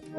Hello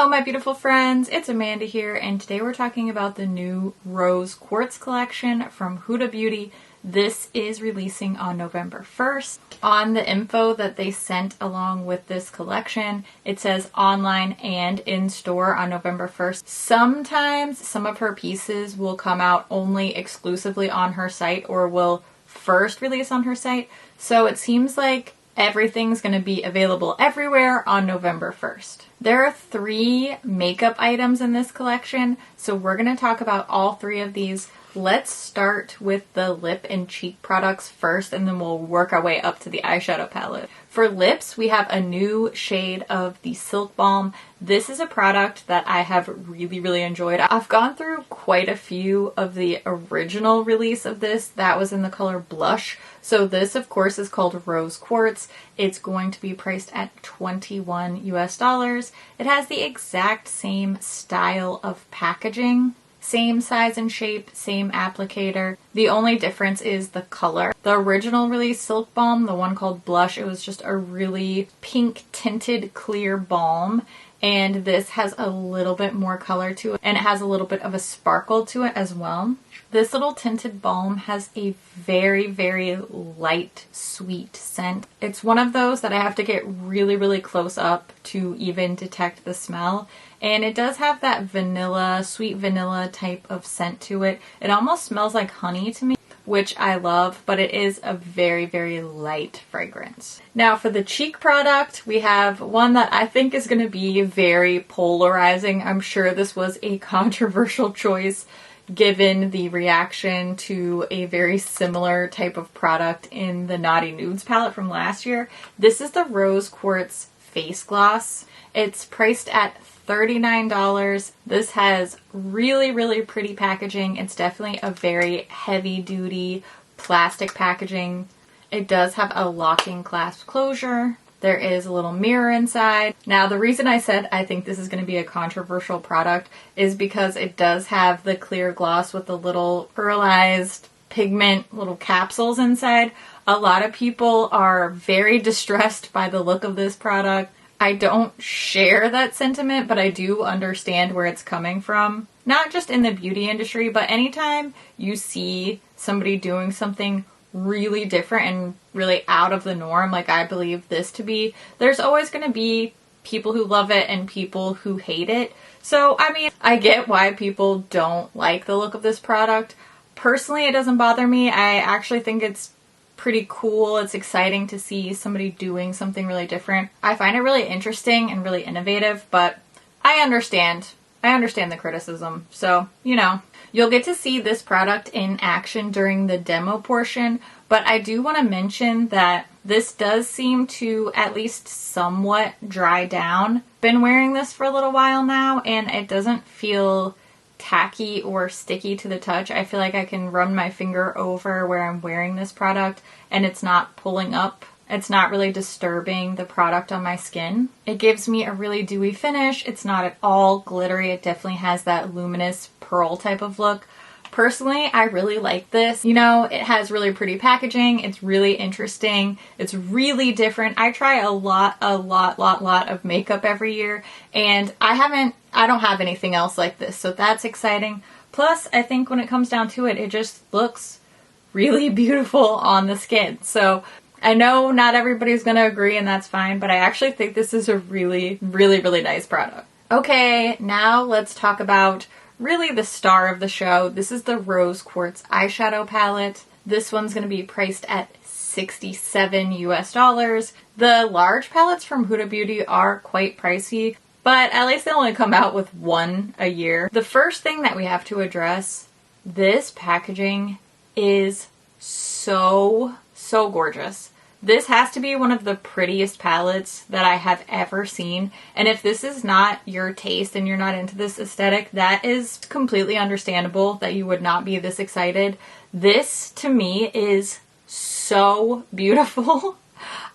my beautiful friends, it's Amanda here, and today we're talking about the new Rose Quartz collection from Huda Beauty. This is releasing on November 1st. On the info that they sent along with this collection, it says online and in store on November 1st. Sometimes some of her pieces will come out only exclusively on her site or will first release on her site. So it seems like everything's going to be available everywhere on November 1st. There are 3 makeup items in this collection, so we're going to talk about all 3 of these. Let's start with the lip and cheek products first, and then we'll work our way up to the eyeshadow palette. For lips, we have a new shade of the Silk Balm. This is a product that I have really enjoyed. I've gone through quite a few of the original release of this. That was in the color Blush. So this, of course, is called Rose Quartz. It's going to be priced at $21 US. It has the exact same style of packaging. Same size and shape, same applicator. The only difference is the color. The original release Silk Balm, the one called Blush, it was just a really pink tinted clear balm. And this has a little bit more color to it, and it has a little bit of a sparkle to it as well. This little tinted balm has a very light, sweet scent. It's one of those that I have to get really close up to even detect the smell. And it does have that vanilla, sweet vanilla type of scent to it. It almost smells like honey to me, which I love, but it is a very light fragrance. Now for the cheek product, we have one that I think is going to be very polarizing. I'm sure this was a controversial choice given the reaction to a very similar type of product in the Naughty Nudes palette from last year. This is the Rose Quartz Face Gloss. It's priced at $39. This has really pretty packaging. It's definitely a very heavy duty plastic packaging. It does have a locking clasp closure. There is a little mirror inside. Now the reason I said I think this is going to be a controversial product is because it does have the clear gloss with the little pearlized pigment little capsules inside. A lot of people are very distressed by the look of this product. I don't share that sentiment, but I do understand where it's coming from. Not just in the beauty industry, but anytime you see somebody doing something really different and really out of the norm, like I believe this to be, there's always going to be people who love it and people who hate it. So, I mean, I get why people don't like the look of this product. Personally, it doesn't bother me. I actually think it's pretty cool. It's exciting to see somebody doing something really different. I find it really interesting and really innovative, but I understand the criticism. So, you know, you'll get to see this product in action during the demo portion, but I do want to mention that this does seem to at least somewhat dry down. Been wearing this for a little while now, and it doesn't feel tacky or sticky to the touch. I feel like I can run my finger over where I'm wearing this product and it's not pulling up. It's not really disturbing the product on my skin. It gives me a really dewy finish. It's not at all glittery. It definitely has that luminous pearl type of look. Personally, I really like this. You know, it has really pretty packaging. It's really interesting. It's really different. I try a lot of makeup every year, and I don't have anything else like this, so that's exciting. Plus, I think when it comes down to it, it just looks really beautiful on the skin. So I know not everybody's gonna agree, and that's fine, but I actually think this is a really nice product. Okay, now let's talk about really the star of the show. This is the Rose Quartz eyeshadow palette. This one's going to be priced at $67 US. The large palettes from Huda Beauty are quite pricey, but at least they only come out with one a year. The first thing that we have to address, this packaging is so gorgeous. This has to be one of the prettiest palettes that I have ever seen. And if this is not your taste and you're not into this aesthetic, that is completely understandable that you would not be this excited. This, to me, is so beautiful.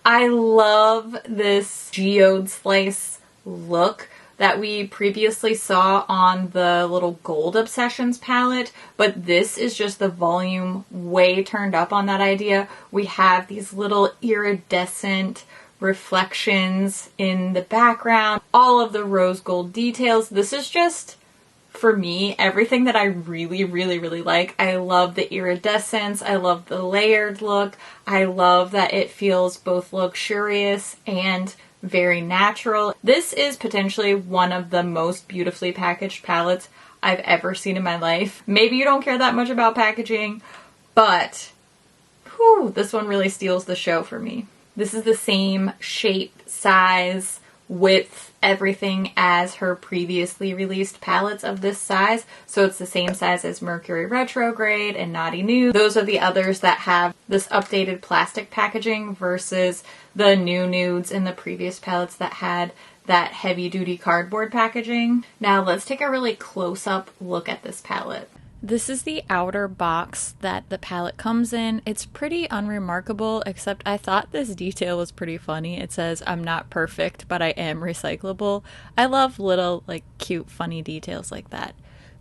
I love this geode slice look, that we previously saw on the little Gold Obsessions palette, but this is just the volume way turned up on that idea. We have these little iridescent reflections in the background, all of the rose gold details. This is just, for me, everything that I really, really, really like. I love the iridescence. I love the layered look. I love that it feels both luxurious and very natural. This is potentially one of the most beautifully packaged palettes I've ever seen in my life. Maybe you don't care that much about packaging, but whew, this one really steals the show for me. This is the same shape, size, width, everything as her previously released palettes of this size. So it's the same size as Mercury Retrograde and Naughty Nude. Those are the others that have this updated plastic packaging versus the new nudes in the previous palettes that had that heavy duty cardboard packaging. Now let's take a really close up look at this palette. This is the outer box that the palette comes in. It's pretty unremarkable, except I thought this detail was pretty funny. It says, "I'm not perfect, but I am recyclable." I love little, like, cute, funny details like that.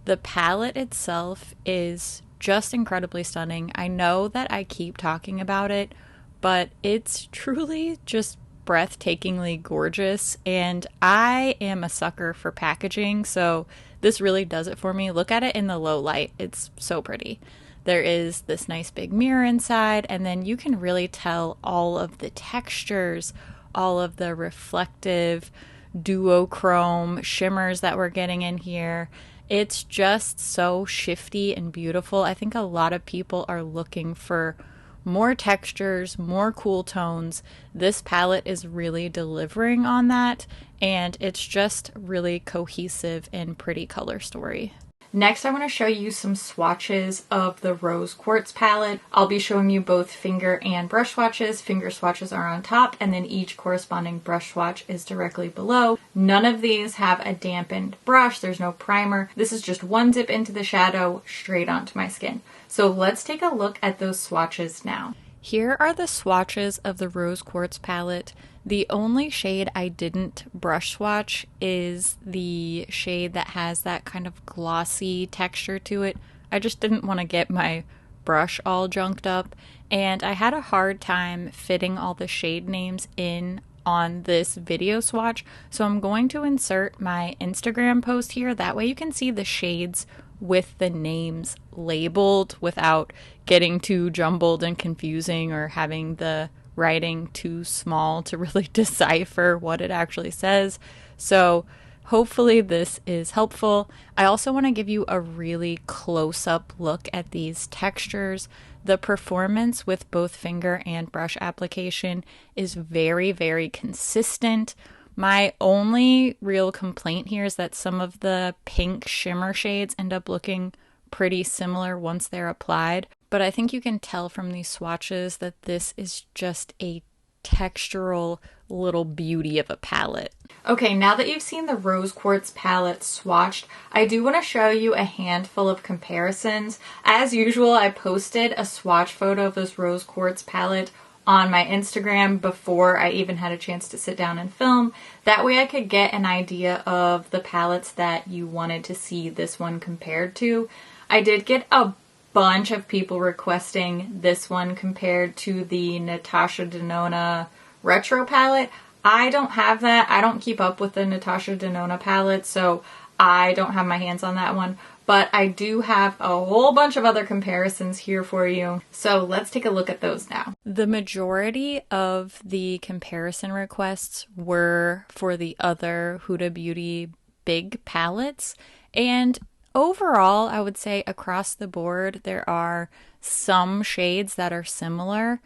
The palette itself is just incredibly stunning. I know that I keep talking about it, but it's truly just breathtakingly gorgeous, and I am a sucker for packaging, so this really does it for me. Look at it in the low light. It's so pretty. There is this nice big mirror inside, and then you can really tell all of the textures, all of the reflective duochrome shimmers that we're getting in here. It's just so shifty and beautiful. I think a lot of people are looking for more textures, more cool tones. This palette is really delivering on that, and it's just really cohesive and pretty color story. Next, I want to show you some swatches of the Rose Quartz palette. I'll be showing you both finger and brush swatches. Finger swatches are on top, and then each corresponding brush swatch is directly below. None of these have a dampened brush. There's no primer. This is just one dip into the shadow straight onto my skin. So let's take a look at those swatches now. Here are the swatches of the Rose Quartz palette. The only shade I didn't brush swatch is the shade that has that kind of glossy texture to it. I just didn't want to get my brush all junked up, and I had a hard time fitting all the shade names in on this video swatch, so I'm going to insert my Instagram post here. That way you can see the shades with the names labeled without getting too jumbled and confusing or having the writing too small to really decipher what it actually says. So hopefully this is helpful. I also want to give you a really close-up look at these textures. The performance with both finger and brush application is very, very consistent. My only real complaint here is that some of the pink shimmer shades end up looking pretty similar once they're applied, but I think you can tell from these swatches that this is just a textural little beauty of a palette. Okay, now that you've seen the Rose Quartz palette swatched, I do want to show you a handful of comparisons. As usual, I posted a swatch photo of this Rose Quartz palette on my Instagram before I even had a chance to sit down and film. That way I could get an idea of the palettes that you wanted to see this one compared to. I did get a bunch of people requesting this one compared to the Natasha Denona Retro palette. I don't have that. I don't keep up with the Natasha Denona palette, so I don't have my hands on that one. But I do have a whole bunch of other comparisons here for you. So let's take a look at those now. The majority of the comparison requests were for the other Huda Beauty big palettes. And overall, I would say across the board, there are some shades that are similar.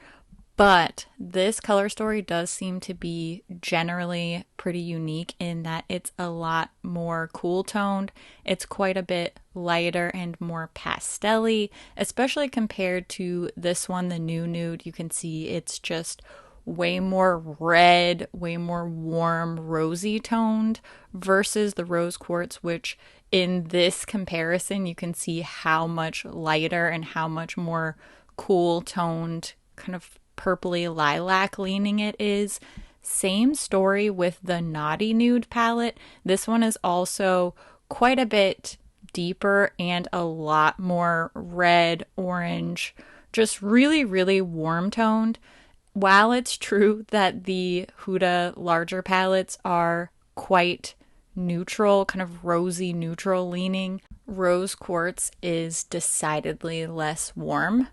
But this color story does seem to be generally pretty unique in that it's a lot more cool toned. It's quite a bit lighter and more pastel-y, especially compared to this one, the new nude. You can see it's just way more red, way more warm, rosy toned versus the Rose Quartz, which in this comparison, you can see how much lighter and how much more cool toned, kind of purpley lilac leaning it is. Same story with the Naughty Nude palette. This one is also quite a bit deeper and a lot more red, orange, just really, really warm toned. While it's true that the Huda larger palettes are quite neutral, kind of rosy neutral leaning, Rose Quartz is decidedly less warm.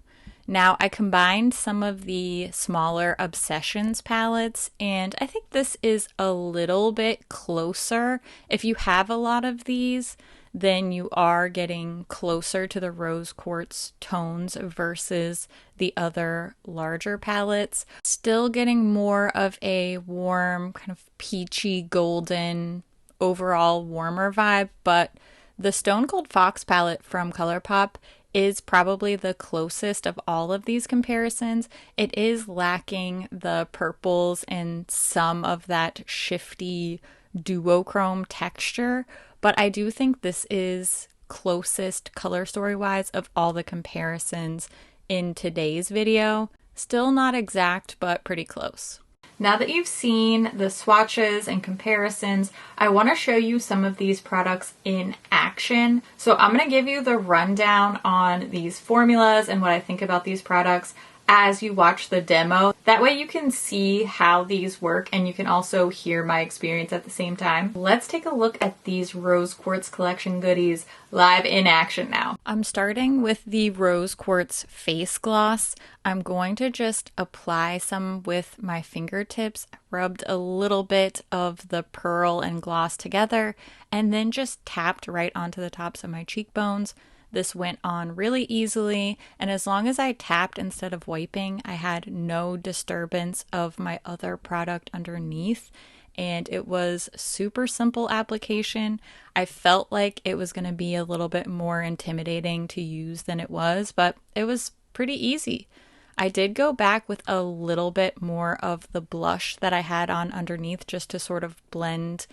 Now, I combined some of the smaller Obsessions palettes, and I think this is a little bit closer. If you have a lot of these, then you are getting closer to the Rose Quartz tones versus the other larger palettes. Still getting more of a warm, kind of peachy, golden, overall warmer vibe, but the Stone Cold Fox palette from ColourPop is probably the closest of all of these comparisons. It is lacking the purples and some of that shifty duochrome texture, but I do think this is closest color story wise of all the comparisons in today's video. Still not exact, but pretty close. Now that you've seen the swatches and comparisons, I want to show you some of these products in action. So I'm going to give you the rundown on these formulas and what I think about these products as you watch the demo. That way you can see how these work and you can also hear my experience at the same time. Let's take a look at these Rose Quartz collection goodies live in action now. I'm starting with the Rose Quartz face gloss. I'm going to just apply some with my fingertips. I rubbed a little bit of the pearl and gloss together and then just tapped right onto the tops of my cheekbones. This went on really easily, and as long as I tapped instead of wiping, I had no disturbance of my other product underneath, and it was super simple application. I felt like it was going to be a little bit more intimidating to use than it was, but it was pretty easy. I did go back with a little bit more of the blush that I had on underneath just to sort of blend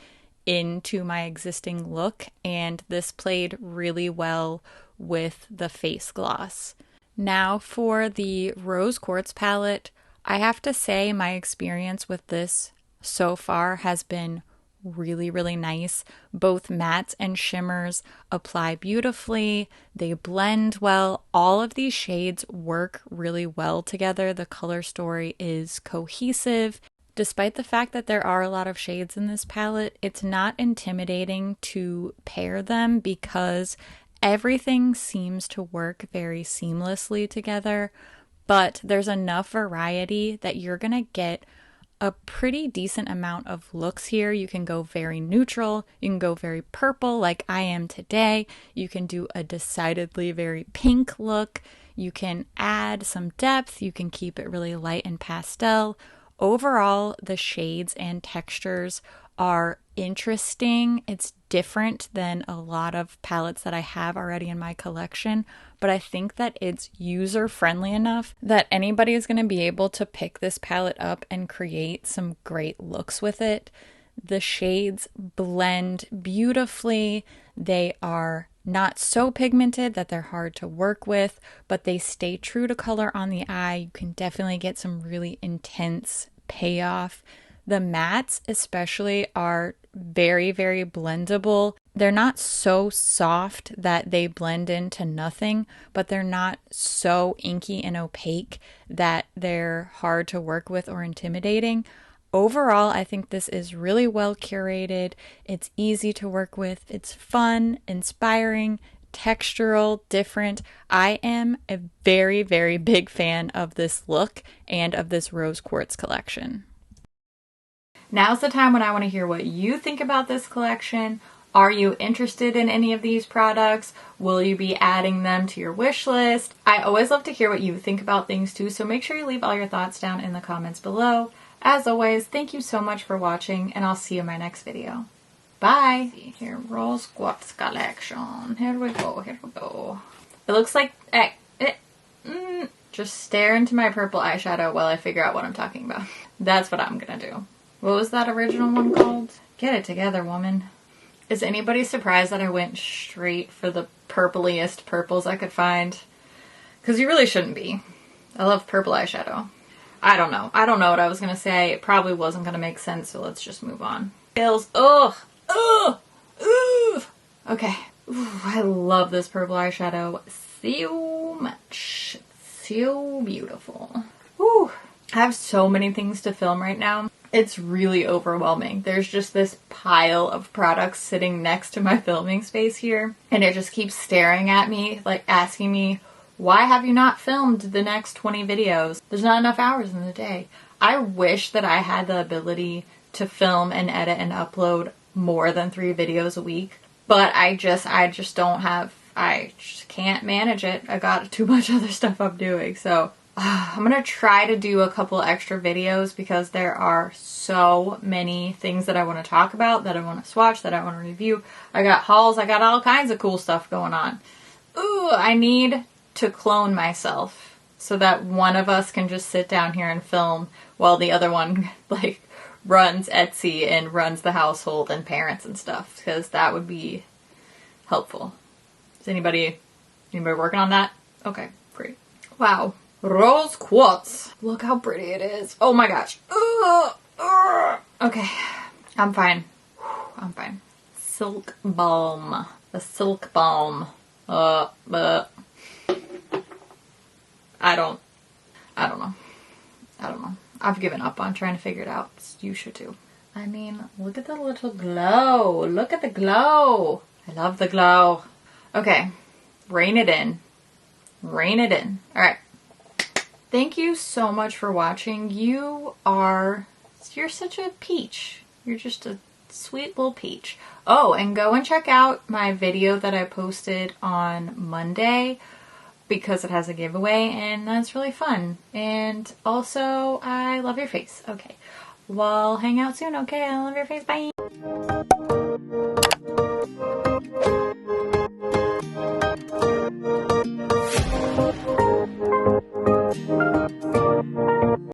into my existing look, and this played really well with the face gloss. Now for the Rose Quartz palette, I have to say my experience with this so far has been really, really nice. Both mattes and shimmers apply beautifully. They blend well. All of these shades work really well together. The color story is cohesive. Despite the fact that there are a lot of shades in this palette, it's not intimidating to pair them because everything seems to work very seamlessly together, but there's enough variety that you're going to get a pretty decent amount of looks here. You can go very neutral, you can go very purple like I am today, you can do a decidedly very pink look, you can add some depth, you can keep it really light and pastel. Overall, the shades and textures are interesting. It's different than a lot of palettes that I have already in my collection, but I think that it's user-friendly enough that anybody is going to be able to pick this palette up and create some great looks with it. The shades blend beautifully. They are not so pigmented that they're hard to work with, but they stay true to color on the eye. You can definitely get some really intense payoff. The mattes especially are very, very blendable. They're not so soft that they blend into nothing, but they're not so inky and opaque that they're hard to work with or intimidating. Overall, I think this is really well curated. It's easy to work with. It's fun, inspiring, textural, different. I am a very, very big fan of this look and of this Rose Quartz collection. Now's the time when I want to hear what you think about this collection. Are you interested in any of these products? Will you be adding them to your wish list? I always love to hear what you think about things too, so make sure you leave all your thoughts down in the comments below. As always, thank you so much for watching, and I'll see you in my next video. Bye! Here, Rose Quartz collection. Here we go, here we go. It looks like... just stare into my purple eyeshadow while I figure out what I'm talking about. That's what I'm gonna do. What was that original one called? Get it together, woman. Is anybody surprised that I went straight for the purpliest purples I could find? Because you really shouldn't be. I love purple eyeshadow. I don't know. I don't know what I was going to say. It probably wasn't going to make sense, so let's just move on. Feels, ugh, ugh, ugh. Okay. Ooh, I love this purple eyeshadow so much. So beautiful. Ooh. I have so many things to film right now. It's really overwhelming. There's just this pile of products sitting next to my filming space here, and it just keeps staring at me, like asking me, why have you not filmed the next 20 videos? There's not enough hours in the day. I wish that I had the ability to film and edit and upload more than 3 videos a week, but I just don't have, I just can't manage it. I got too much other stuff I'm doing, so I'm gonna try to do a couple extra videos because there are so many things that I want to talk about, that I want to swatch, that I want to review. I got hauls, I got all kinds of cool stuff going on. Ooh, I need to clone myself so that one of us can just sit down here and film while the other one like runs Etsy and runs the household and parents and stuff, because that would be helpful. Is anybody working on that? Okay, great. Wow. Rose quartz. Look how pretty it is. Oh my gosh. Okay. I'm fine. I'm fine. Silk balm. The silk balm. I don't know. I've given up on trying to figure it out. You should too. I mean, look at the little glow. Look at the glow. I love the glow. Okay. Rein it in. Rein it in. All right. Thank you so much for watching. You're such a peach. You're just a sweet little peach. Oh, and go and check out my video that I posted on Monday because it has a giveaway and that's really fun. And also, I love your face. Okay. Well, hang out soon. Okay, I love your face. Bye.